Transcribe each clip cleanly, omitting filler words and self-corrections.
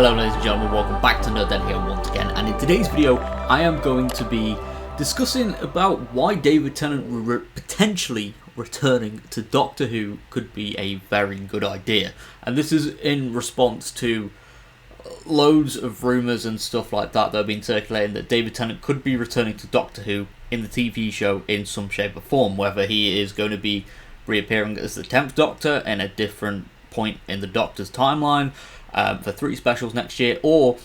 Hello ladies and gentlemen, welcome back to Nerd Den here once again, and in today's video I am going to be discussing about why David Tennant potentially returning to Doctor Who could be a very good idea. And this is in response to loads of rumours and stuff like that have been circulating that David Tennant could be returning to Doctor Who in the TV show in some shape or form, whether he is going to be reappearing as the 10th Doctor in a different point in the Doctor's timeline for 3 specials next year, or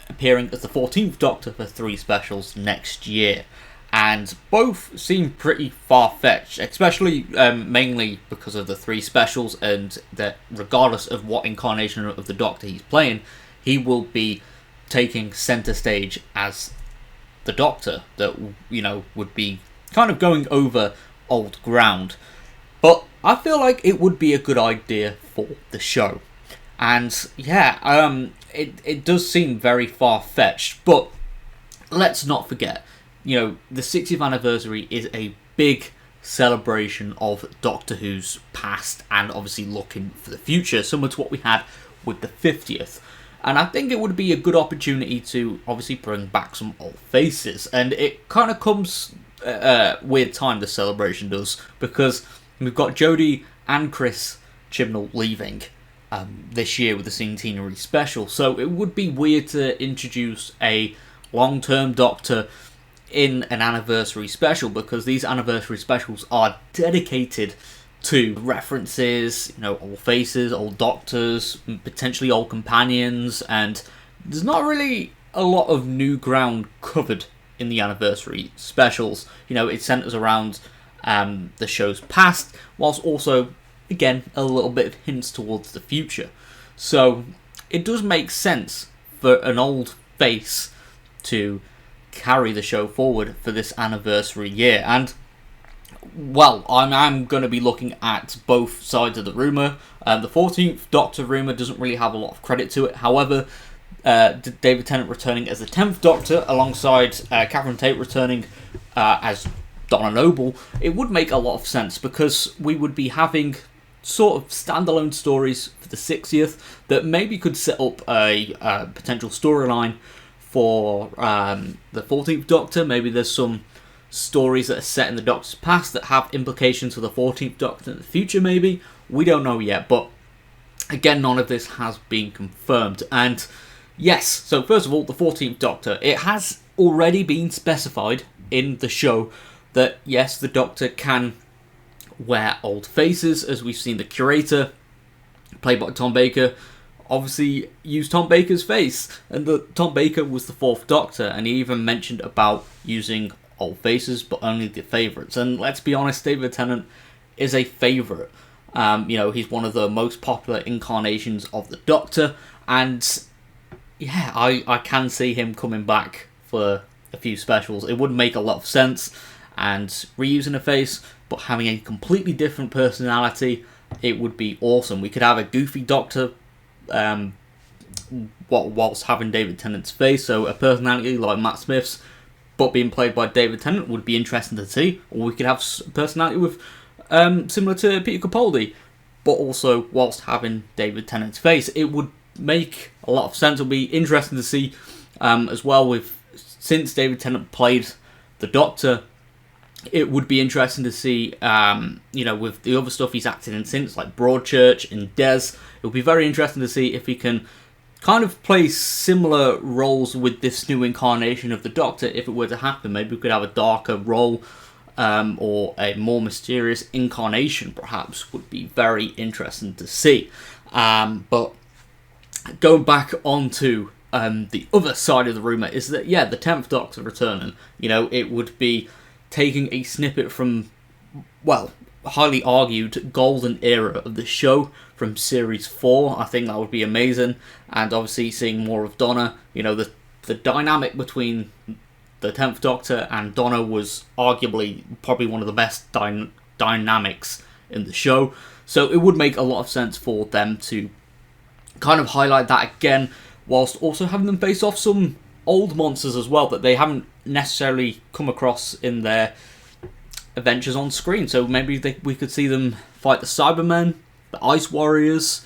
appearing as the 14th Doctor for 3 specials next year. And both seem pretty far-fetched, especially mainly because of the 3 specials, and that regardless of what incarnation of the Doctor he's playing, he will be taking centre stage as the Doctor that, you know, would be kind of going over old ground. But I feel like it would be a good idea for the show. And yeah, it does seem very far-fetched, but let's not forget, you know, the 60th anniversary is a big celebration of Doctor Who's past and obviously looking for the future, similar to what we had with the 50th. And I think it would be a good opportunity to obviously bring back some old faces. And it kind of comes weird time, the celebration does, because we've got Jodie and Chris Chibnall leaving this year with the centenary special. So it would be weird to introduce a long-term Doctor in an anniversary special, because these anniversary specials are dedicated to references, you know, old faces, old Doctors, potentially old companions, and there's not really a lot of new ground covered in the anniversary specials. You know, it centres around the show's past, whilst also, again, a little bit of hints towards the future. So it does make sense for an old face to carry the show forward for this anniversary year. And well, I'm going to be looking at both sides of the rumour. The 14th Doctor rumour doesn't really have a lot of credit to it. However, David Tennant returning as the 10th Doctor alongside Catherine Tate returning as Donna Noble, it would make a lot of sense, because we would be having sort of standalone stories for the 60th that maybe could set up a potential storyline for the 14th Doctor. Maybe there's some stories that are set in the Doctor's past that have implications for the 14th Doctor in the future, maybe. We don't know yet, but again, none of this has been confirmed. And yes, so first of all, the 14th Doctor, it has already been specified in the show that yes, the Doctor can wear old faces, as we've seen the Curator, played by Tom Baker, obviously use Tom Baker's face, and Tom Baker was the 4th Doctor, and he even mentioned about using old faces, but only the favourites. And let's be honest, David Tennant is a favourite. You know, he's one of the most popular incarnations of the Doctor, and yeah, I can see him coming back for a few specials. It would make a lot of sense, and reusing a face, but having a completely different personality, it would be awesome. We could have a goofy Doctor whilst having David Tennant's face, so a personality like Matt Smith's, but being played by David Tennant would be interesting to see. Or we could have a personality with similar to Peter Capaldi, but also whilst having David Tennant's face. It would make a lot of sense. It would be interesting to see as well, with since David Tennant played the Doctor, it would be interesting to see, you know, with the other stuff he's acted in since, like Broadchurch and Des, it would be very interesting to see if he can kind of play similar roles with this new incarnation of the Doctor, if it were to happen. Maybe we could have a darker role, or a more mysterious incarnation, perhaps, would be very interesting to see. But going back onto the other side of the rumour is that, yeah, the 10th Doctor returning, you know, it would be taking a snippet from, well, highly argued golden era of the show from series 4. I think that would be amazing, and obviously seeing more of Donna. You know, the dynamic between the 10th Doctor and Donna was arguably probably one of the best dynamics in the show, so it would make a lot of sense for them to kind of highlight that again, whilst also having them face off some old monsters as well that they haven't necessarily come across in their adventures on screen. So maybe we could see them fight the Cybermen, the Ice Warriors,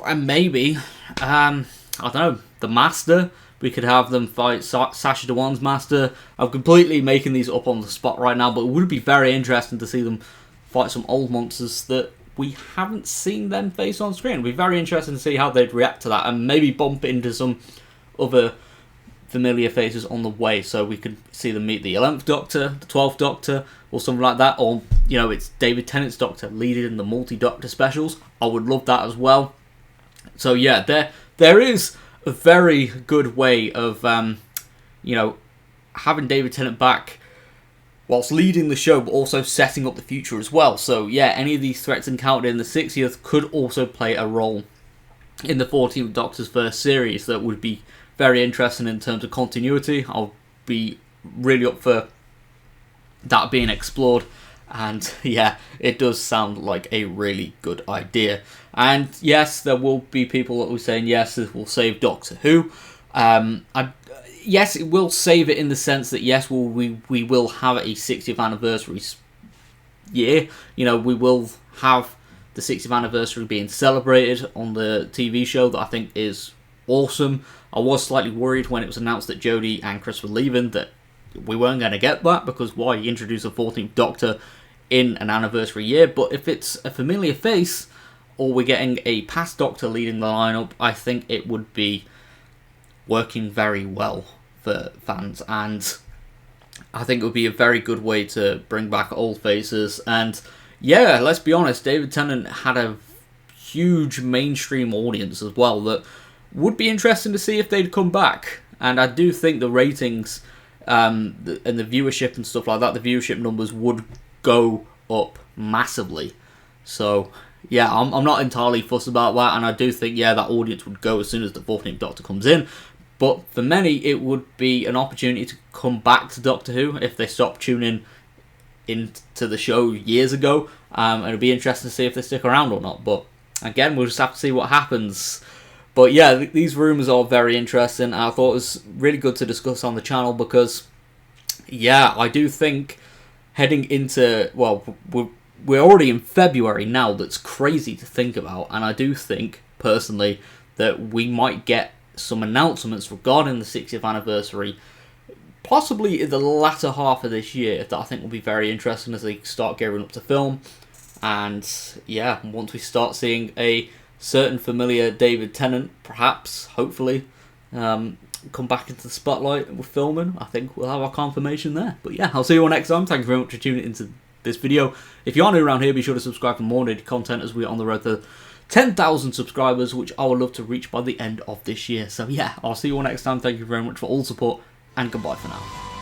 And maybe, I don't know, the Master. We could have them fight Sasha Dewan's Master. I'm completely making these up on the spot right now, but it would be very interesting to see them fight some old monsters that we haven't seen them face on screen. It'd be very interesting to see how they'd react to that, and maybe bump into some other familiar faces on the way, so we could see them meet the 11th Doctor, the 12th Doctor, or something like that. Or, you know, it's David Tennant's Doctor leading in the multi-Doctor specials. I would love that as well. So yeah, there is a very good way of, you know, having David Tennant back whilst leading the show, but also setting up the future as well. So yeah, any of these threats encountered in the 60th could also play a role in the 14th Doctor's first series. That would be very interesting in terms of continuity. I'll be really up for that being explored. And yeah, it does sound like a really good idea. And yes, there will be people that will be saying, yes, this will save Doctor Who. Yes, it will save it in the sense that, yes, we will have a 60th anniversary year. You know, we will have the 60th anniversary being celebrated on the TV show, that I think is awesome. I was slightly worried when it was announced that Jodie and Chris were leaving that we weren't going to get that, because why introduce a 14th Doctor in an anniversary year? But if it's a familiar face, or we're getting a past Doctor leading the lineup, I think it would be working very well for fans, and I think it would be a very good way to bring back old faces. And yeah, let's be honest, David Tennant had a huge mainstream audience as well that would be interesting to see if they'd come back. And I do think the ratings and the viewership and stuff like that, the viewership numbers would go up massively. So yeah, I'm not entirely fussed about that, and I do think, yeah, that audience would go as soon as the 14th Doctor comes in. But for many, it would be an opportunity to come back to Doctor Who if they stopped tuning into the show years ago. And it'll be interesting to see if they stick around or not. But again, we'll just have to see what happens. But yeah, these rumours are very interesting. I thought it was really good to discuss on the channel because, yeah, I do think heading into, well, we're already in February now. That's crazy to think about. And I do think, personally, that we might get some announcements regarding the 60th anniversary, possibly in the latter half of this year, that I think will be very interesting as they start gearing up to film. And yeah, once we start seeing a certain familiar David Tennant, perhaps, hopefully, come back into the spotlight with filming, I think we'll have our confirmation there. But yeah, I'll see you all next time. Thank you very much for tuning into this video. If you are new around here, be sure to subscribe for more daily content as we're on the road to 10,000 subscribers, which I would love to reach by the end of this year. So yeah, I'll see you all next time. Thank you very much for all the support, and goodbye for now.